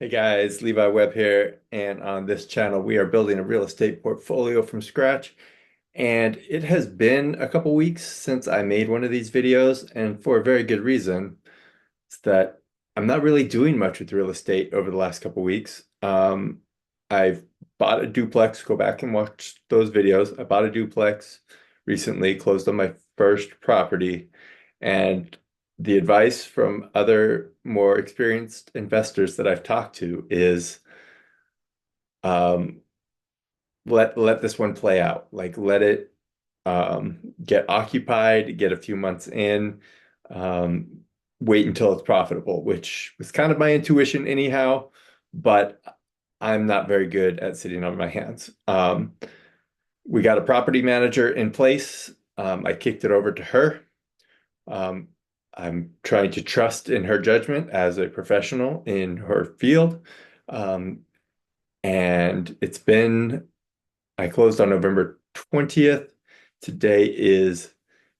Hey guys, Levi Webb here, and on this channel we are building a real estate portfolio from scratch. And it has been a couple weeks since I made one of these videos, and for a very good reason. It's that I'm not really doing much with real estate over the last couple weeks. I've bought a duplex, go back and watch those videos. I bought a duplex recently, closed on my first property, and the advice from other more experienced investors that I've talked to is um, let this one play out. Like let it get occupied, get a few months in, um, wait until it's profitable, which was kind of my intuition anyhow, but I'm not very good at sitting on my hands. We got a property manager in place. I kicked it over to her. Um, I'm trying to trust in her judgment as a professional in her field. Um, and I closed on November 20th. Today is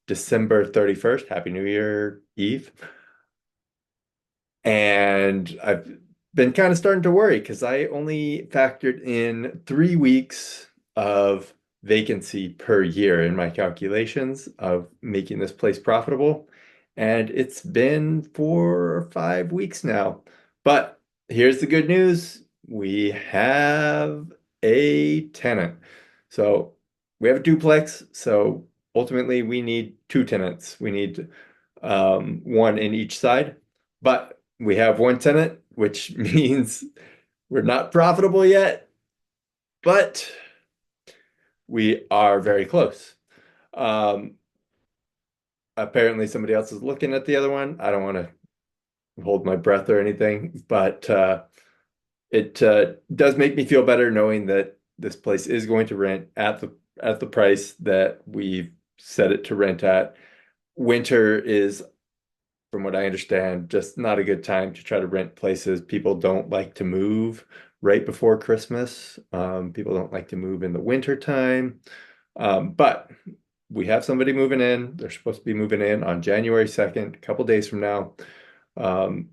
December 31st. Happy New Year Eve. And I've been kind of starting to worry because I only factored in 3 weeks of vacancy per year in my calculations of making this place profitable. And it's been 4 or 5 weeks now. But here's the good news. We have a tenant. So we have a duplex. So ultimately, we need two tenants. We need one in each side. But we have one tenant, which means we're not profitable yet, but we are very close. Um, Apparently, somebody else is looking at the other one. I don't want to hold my breath or anything, but it does make me feel better knowing that this place is going to rent at the price that we've set it to rent at. Winter is, from what I understand, just not a good time to try to rent places. People don't like to move right before Christmas. People don't like to move in the winter time. But we have somebody moving in. They're supposed to be moving in on January 2nd, a couple days from now. Um,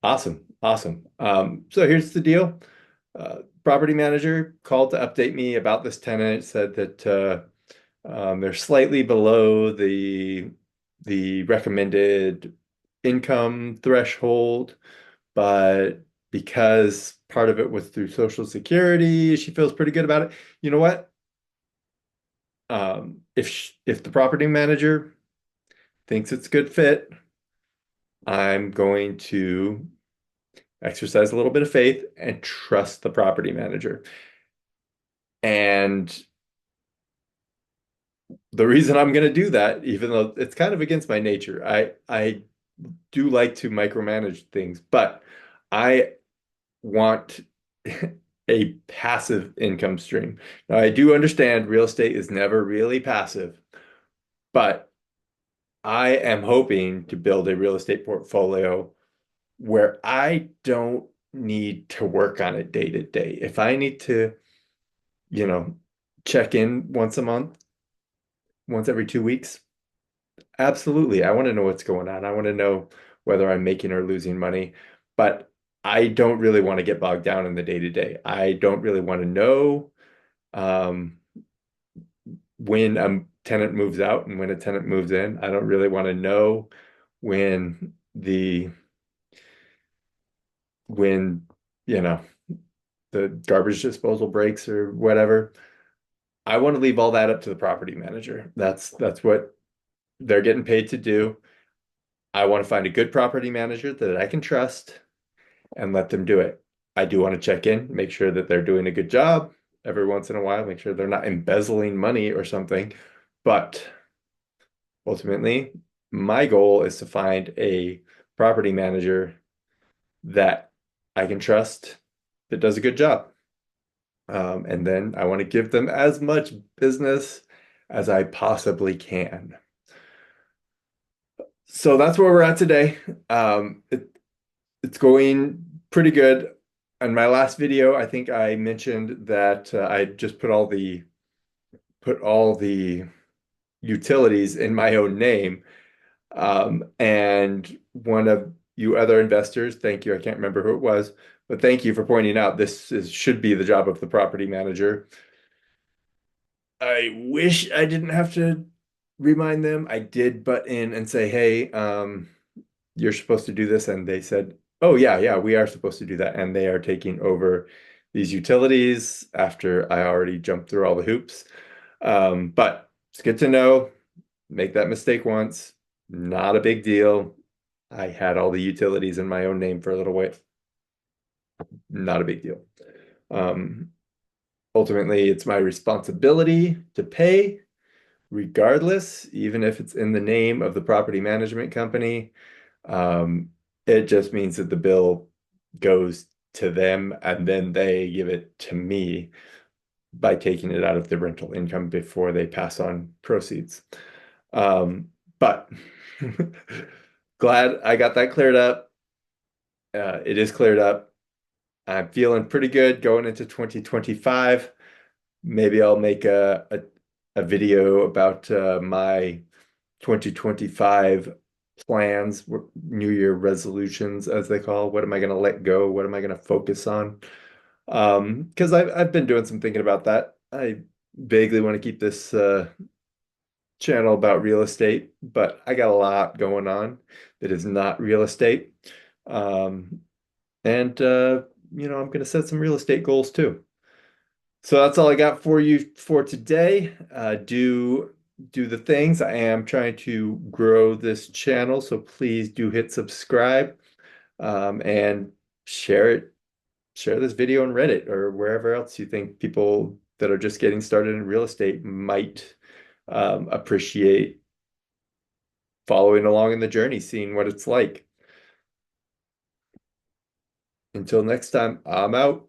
awesome, awesome. So here's the deal. Property manager called to update me about this tenant, said that they're slightly below the recommended income threshold, but because part of it was through Social Security, she feels pretty good about it. You know what? If the property manager thinks it's a good fit, I'm going to exercise a little bit of faith and trust the property manager. And the reason I'm going to do that, even though it's kind of against my nature, I do like to micromanage things, but I want a passive income stream. Now, I do understand real estate is never really passive, but I am hoping to build a real estate portfolio where I don't need to work on it day to day. If I need to, you know, check in once a month, once every 2 weeks, absolutely. I want to know what's going on. I want to know whether I'm making or losing money, but I don't really want to get bogged down in the day to day. I don't really want to know um, when a tenant moves out and when a tenant moves in. I don't really want to know when when you know the garbage disposal breaks or whatever. I want to leave all that up to the property manager. That's what they're getting paid to do. I want to find a good property manager that I can trust and let them do it. I do want to check in, make sure that they're doing a good job every once in a while, make sure they're not embezzling money or something. But ultimately, my goal is to find a property manager that I can trust that does a good job. And then I want to give them as much business as I possibly can. So that's where we're at today. It's going pretty good. In my last video, I think I mentioned that I just put all the utilities in my own name. And one of you other investors, thank you. I can't remember who it was, but thank you for pointing out should be the job of the property manager. I wish I didn't have to remind them. I did butt in and say, hey, you're supposed to do this. And they said, oh, yeah, yeah, we are supposed to do that. And they are taking over these utilities after I already jumped through all the hoops. But it's good to know. Make that mistake once, not a big deal. I had all the utilities in my own name for a little bit, not a big deal. Um, Ultimately, it's my responsibility to pay regardless, even if it's in the name of the property management company. Um, it just means that the bill goes to them and then they give it to me by taking it out of the rental income before they pass on proceeds. But glad I got that cleared up. It is cleared up. I'm feeling pretty good going into 2025. Maybe I'll make a video about my 2025 plans, New Year resolutions, as they call. What am I going to let go? What am I going to focus on? Because I've been doing some thinking about that. I vaguely want to keep this channel about real estate, but I got a lot going on that is not real estate. Um, and I'm going to set some real estate goals too. So that's all I got for you for today. Do the things. I am trying to grow this channel, so please do hit subscribe and share it. Share this video on Reddit or wherever else you think people that are just getting started in real estate might appreciate following along in the journey, seeing what it's like. Until next time, I'm out.